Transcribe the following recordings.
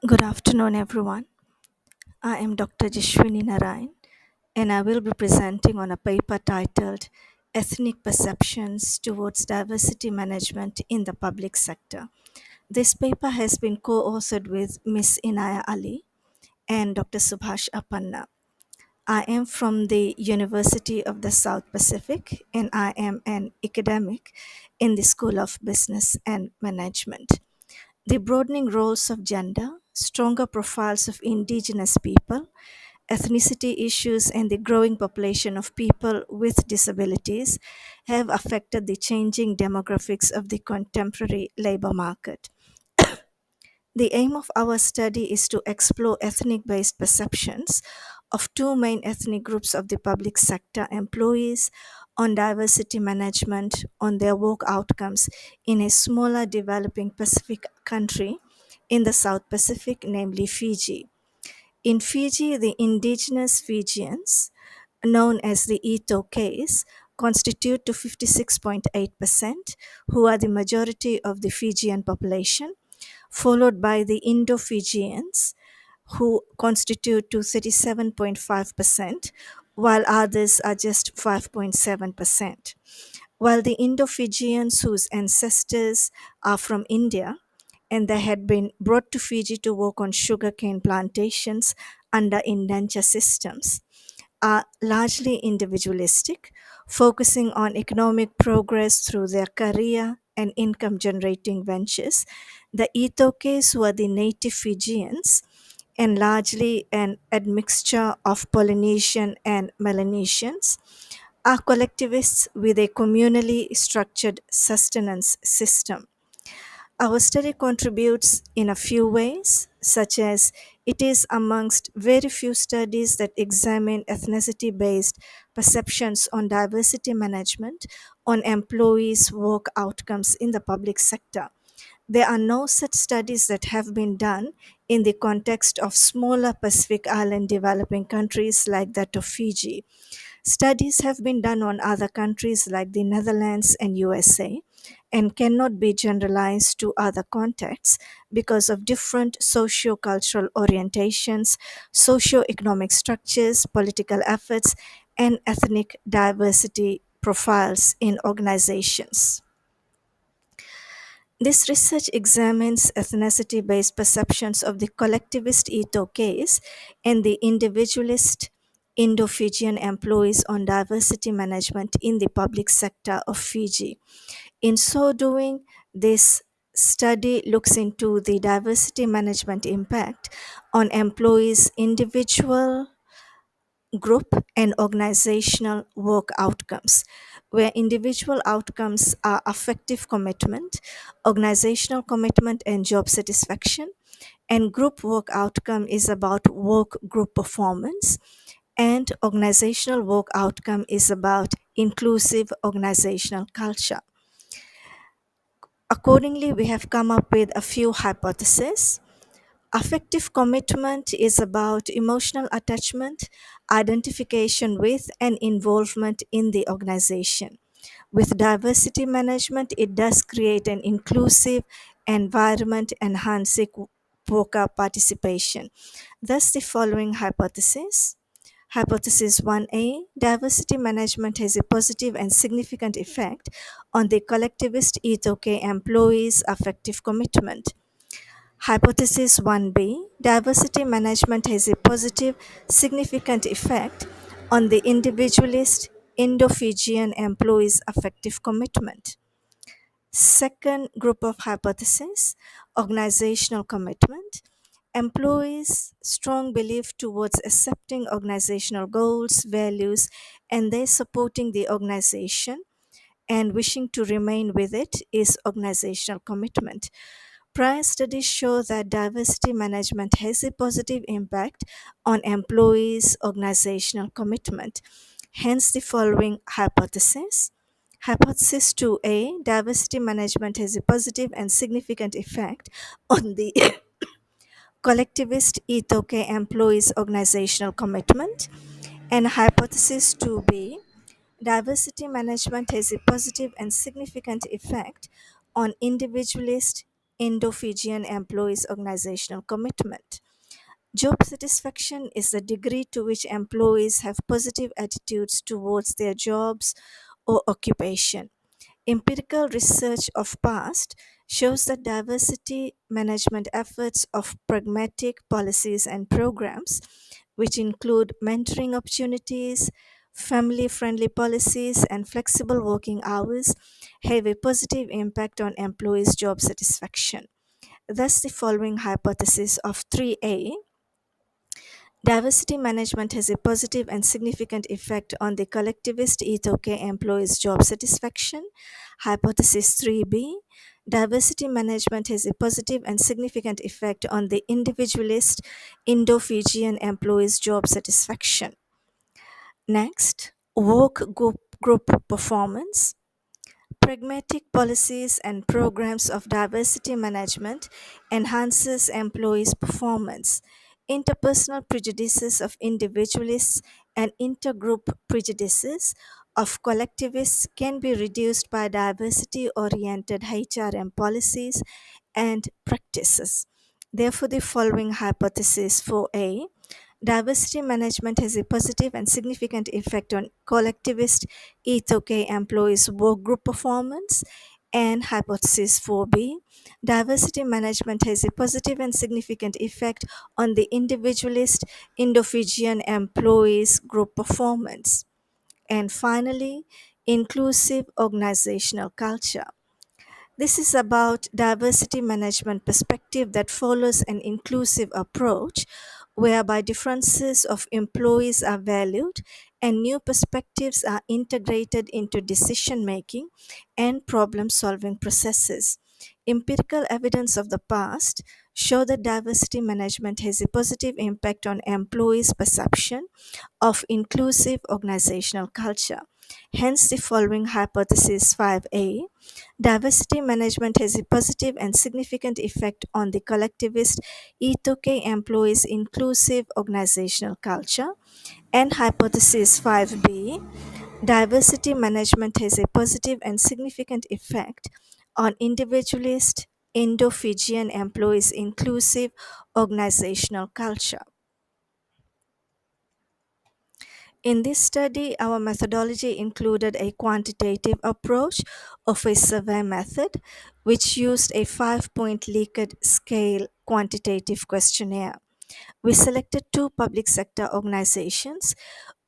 Good afternoon, everyone. I am Dr. Jashwini Narayan, and I will be presenting on a paper titled Ethnic Perceptions Towards Diversity Management in the Public Sector. This paper has been co authored with Ms. Inaya Ali and Dr. Subhash Apanna. I am from the University of the South Pacific, and I am an academic in the School of Business and Management. The broadening roles of gender, stronger profiles of indigenous people, ethnicity issues, and the growing population of people with disabilities have affected the changing demographics of the contemporary labor market. The aim of our study is to explore ethnic based perceptions of two main ethnic groups of the public sector employees on diversity management, on their work outcomes in a smaller developing Pacific country in the South Pacific, namely Fiji. In Fiji, the indigenous Fijians, known as the Itokes, constitute to 56.8%, who are the majority of the Fijian population, followed by the Indo-Fijians, who constitute to 37.5%, while others are just 5.7%. While the Indo-Fijians, whose ancestors are from India, and they had been brought to Fiji to work on sugarcane plantations under indenture systems, are largely individualistic, focusing on economic progress through their career and income generating ventures. The Itokes, who are the native Fijians, and largely an admixture of Polynesian and Melanesians, are collectivists with a communally structured sustenance system. Our study contributes in a few ways, such as it is amongst very few studies that examine ethnicity based perceptions on diversity management on employees' work outcomes in the public sector. There are no such studies that have been done in the context of smaller Pacific Island developing countries like that of Fiji. Studies have been done on other countries like the Netherlands and USA and cannot be generalized to other contexts because of different socio-cultural orientations, socio-economic structures, political efforts, and ethnic diversity profiles in organizations. This research examines ethnicity based perceptions of the collectivist Ito case and the individualist Indo Fijian employees on diversity management in the public sector of Fiji. In so doing, this study looks into the diversity management impact on employees' individual, group, and organizational work outcomes, where individual outcomes are affective commitment, organizational commitment, and job satisfaction, and group work outcome is about work group performance, and organizational work outcome is about inclusive organizational culture. Accordingly, we have come up with a few hypotheses. Affective commitment is about emotional attachment, identification with, and involvement in the organization. With diversity management, it does create an inclusive environment enhancing worker participation. Thus, the following hypothesis. Hypothesis 1A: diversity management has a positive and significant effect on the collectivist Itoke employees' affective commitment. Hypothesis 1B: diversity management has a positive, significant effect on the individualist Indo Fijian employees' affective commitment. Second group of hypothesis: organizational commitment. Employees' strong belief towards accepting organizational goals, values, and their supporting the organization and wishing to remain with it is organizational commitment. Prior studies show that diversity management has a positive impact on employees' organizational commitment. Hence, the following hypothesis. Hypothesis 2A: diversity management has a positive and significant effect on the collectivist Itoke employees' organizational commitment. And hypothesis 2B: diversity management has a positive and significant effect on individualist Indo-Fijian employees' organizational commitment. Job satisfaction is the degree to which employees have positive attitudes towards their jobs or occupation. Empirical research of past shows that diversity management efforts of pragmatic policies and programs, which include mentoring opportunities, family friendly policies, and flexible working hours, have a positive impact on employees' job satisfaction. Thus, the following hypothesis of 3A: diversity management has a positive and significant effect on the collectivist ethos employees' job satisfaction. Hypothesis 3B: diversity management has a positive and significant effect on the individualist Indo-Fijian employees' job satisfaction. Next, group performance. Pragmatic policies and programs of diversity management enhances employees' performance. Interpersonal prejudices of individualists and intergroup prejudices of collectivists can be reduced by diversity-oriented HRM policies and practices. Therefore, the following hypothesis for A: diversity management has a positive and significant effect on collectivist ethos employees' work group performance. And hypothesis 4B: diversity management has a positive and significant effect on the individualist Indo-Fijian employees' group performance. And finally, inclusive organizational culture. This is about diversity management perspective that follows an inclusive approach whereby differences of employees are valued and new perspectives are integrated into decision making and problem solving processes. Empirical evidence of the past show that diversity management has a positive impact on employees' perception of inclusive organizational culture. Hence, the following hypothesis 5A: diversity management has a positive and significant effect on the collectivist ethos employees' inclusive organizational culture. And hypothesis 5B: diversity management has a positive and significant effect on individualist Indo-Fijian employees' inclusive organizational culture. In this study, our methodology included a quantitative approach of a survey method, which used a 5-point Likert scale quantitative questionnaire. We selected two public sector organizations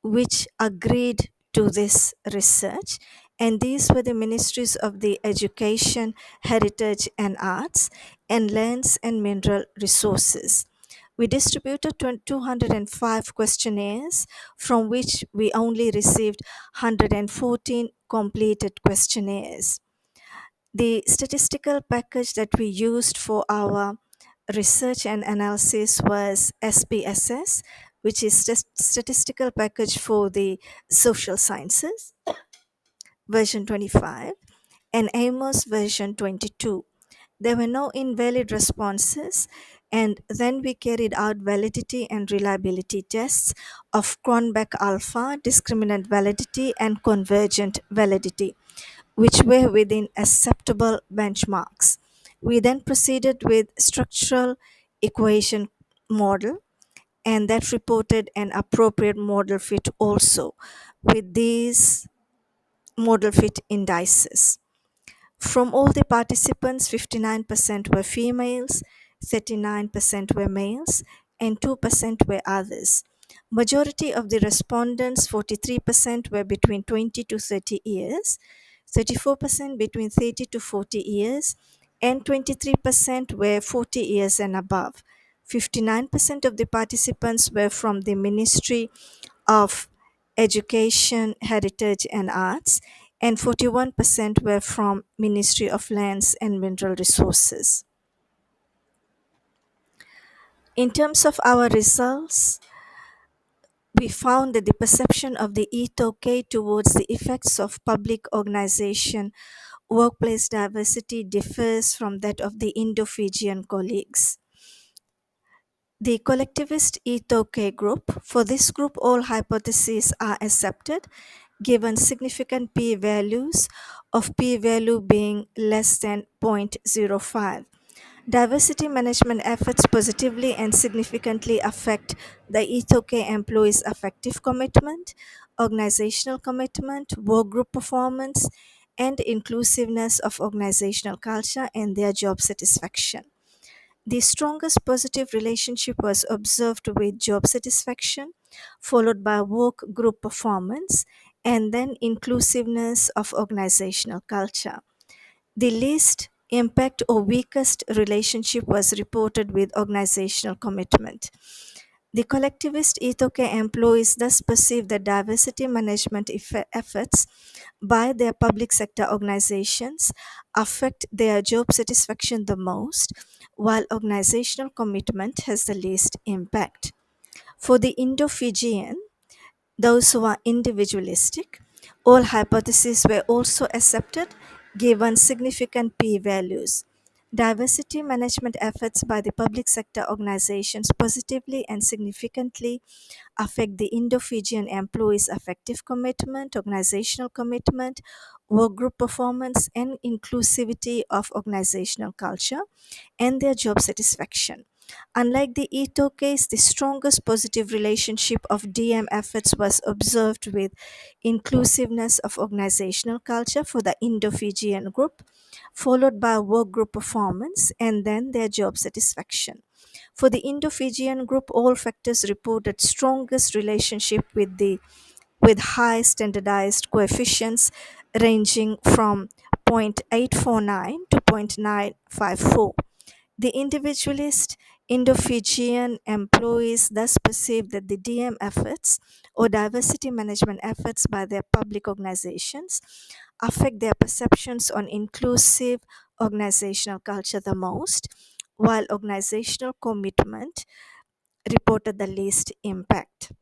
which agreed to this research, and these were the Ministries of the Education, Heritage and Arts, and Lands and Mineral Resources. We distributed 205 questionnaires, from which we only received 114 completed questionnaires. The statistical package that we used for our research and analysis was SPSS, which is statistical package for the social sciences, version 25, and AMOS version 22. There were no invalid responses, and then we carried out validity and reliability tests of Cronbach alpha, discriminant validity, and convergent validity, which were within acceptable benchmarks. We then proceeded with structural equation model, and that reported an appropriate model fit also with these model fit indices. From all the participants, 59% were females, 39% were males, and 2% were others. Majority of the respondents, 43%, were between 20 to 30 years, 34% between 30 to 40 years, and 23% were 40 years and above. 59% of the participants were from the Ministry of Education, Heritage and Arts, and 41% were from Ministry of Lands and Mineral Resources. In terms of our results, we found that the perception of the ethos towards the effects of public organization workplace diversity differs from that of the Indo-Fijian colleagues. The collectivist ethos group, for this group all hypotheses are accepted given significant p-values of p-value being less than 0.05. Diversity management efforts positively and significantly affect the ETOK employees' effective commitment, organizational commitment, work group performance, and inclusiveness of organizational culture and their job satisfaction. The strongest positive relationship was observed with job satisfaction, followed by work group performance, and then inclusiveness of organizational culture. The least impact or weakest relationship was reported with organizational commitment. The collectivist ETOK employees thus perceive the diversity management efforts by their public sector organizations affect their job satisfaction the most, while organizational commitment has the least impact. For the Indo-Fijian, those who are individualistic, all hypotheses were also accepted given significant p values. Diversity management efforts by the public sector organizations positively and significantly affect the Indo-Fijian employees' effective commitment, organizational commitment, work group performance, and inclusivity of organizational culture and their job satisfaction. Unlike the Ito case, the strongest positive relationship of DM efforts was observed with inclusiveness of organizational culture for the Indo-Fijian group, followed by work group performance and then their job satisfaction. For the Indo-Fijian group, all factors reported strongest relationship with high standardized coefficients ranging from 0.849 to 0.954. The individualist Indo-Fijian employees thus perceive that the DM efforts or diversity management efforts by their public organizations affect their perceptions on inclusive organizational culture the most, while organizational commitment reported the least impact.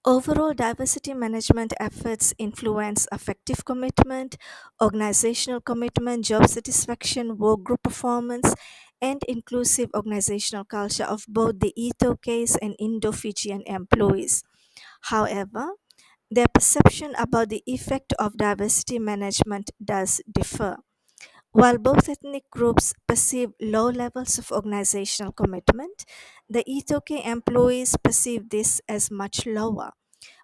Overall, diversity management efforts influence affective commitment, organizational commitment, job satisfaction, work group performance, and inclusive organizational culture of both the Ito case and Indo-Fijian employees. However, their perception about the effect of diversity management does differ. While both ethnic groups perceive low levels of organizational commitment, the Itoke employees perceive this as much lower.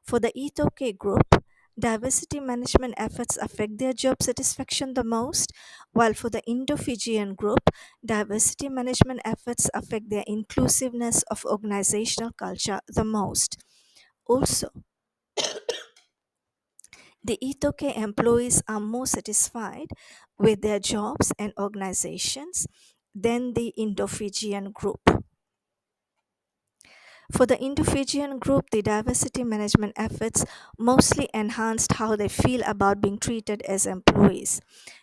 For the Itoke group, diversity management efforts affect their job satisfaction the most, while for the Indo-Fijian group, diversity management efforts affect their inclusiveness of organizational culture the most. Also, the Itoke employees are more satisfied with their jobs and organizations than the Indo-Fijian group. For the Indo-Fijian group, the diversity management efforts mostly enhanced how they feel about being treated as employees.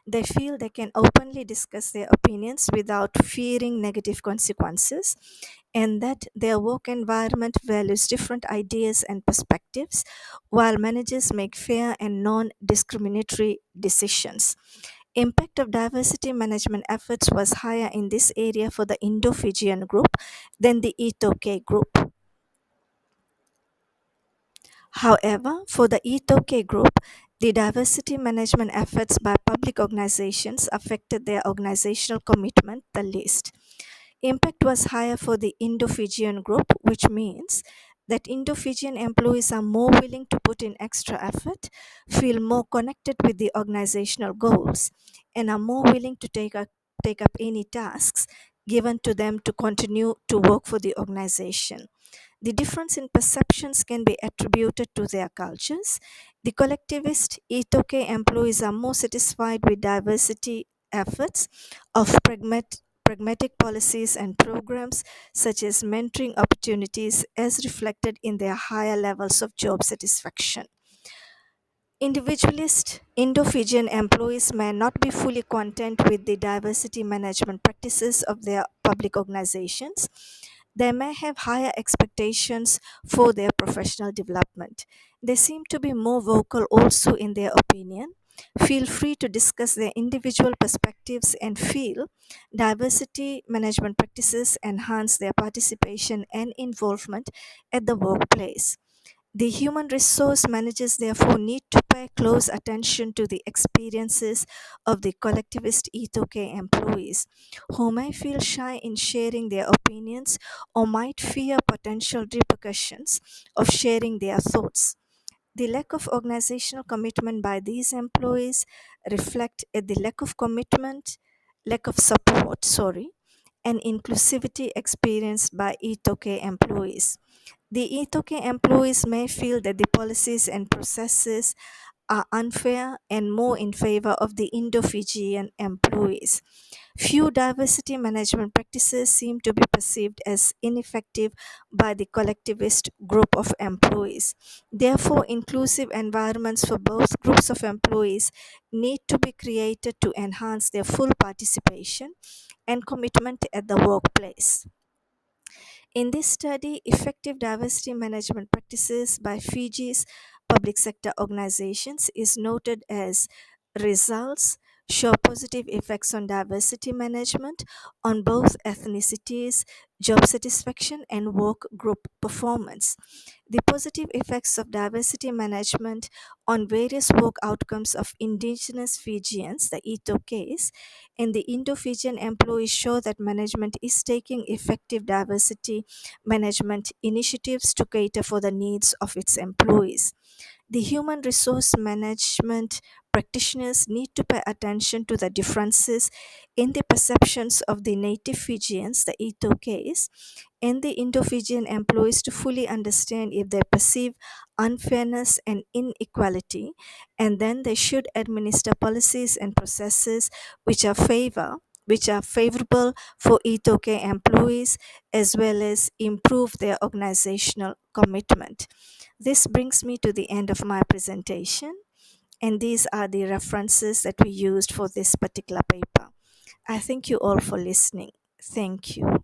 They feel they can openly discuss their opinions without fearing negative consequences, and that their work environment values different ideas and perspectives, while managers make fair and non-discriminatory decisions. Impact of diversity management efforts was higher in this area for the Indo-Fijian group than the Itoke group. However, for the E2K group, the diversity management efforts by public organizations affected their organizational commitment the least. Impact was higher for the Indo-Fijian group, which means that Indo-Fijian employees are more willing to put in extra effort, feel more connected with the organizational goals, and are more willing to take up any tasks given to them to continue to work for the organization. The difference in perceptions can be attributed to their cultures. The collectivist Itoke employees are more satisfied with diversity efforts of pragmatic policies and programs such as mentoring opportunities as reflected in their higher levels of job satisfaction. Individualist Indo-Fijian employees may not be fully content with the diversity management practices of their public organizations. They may have higher expectations for their professional development. They seem to be more vocal also in their opinion, feel free to discuss their individual perspectives, and feel diversity management practices enhance their participation and involvement at the workplace. The human resource managers therefore need to pay close attention to the experiences of the collectivist E2K employees who may feel shy in sharing their opinions or might fear potential repercussions of sharing their thoughts. The lack of organizational commitment by these employees reflect the lack of commitment, lack of support, and inclusivity experienced by E2K employees. The E2K employees may feel that the policies and processes are unfair and more in favor of the Indo-Fijian employees. Few diversity management practices seem to be perceived as ineffective by the collectivist group of employees. Therefore, inclusive environments for both groups of employees need to be created to enhance their full participation and commitment at the workplace. In this study, effective diversity management practices by Fiji's public sector organizations is noted as results show positive effects on diversity management on both ethnicities, job satisfaction, and work group performance. The positive effects of diversity management on various work outcomes of indigenous Fijians, the ETOKs, and the Indo-Fijian employees show that management is taking effective diversity management initiatives to cater for the needs of its employees. The human resource management practitioners need to pay attention to the differences in the perceptions of the native Fijians, the ETOKs, and the Indo-Fijian employees to fully understand if they perceive unfairness and inequality, and then they should administer policies and processes which are favorable for ETOK employees as well as improve their organizational commitment. This brings me to the end of my presentation, and these are the references that we used for this particular paper. I thank you all for listening. Thank you.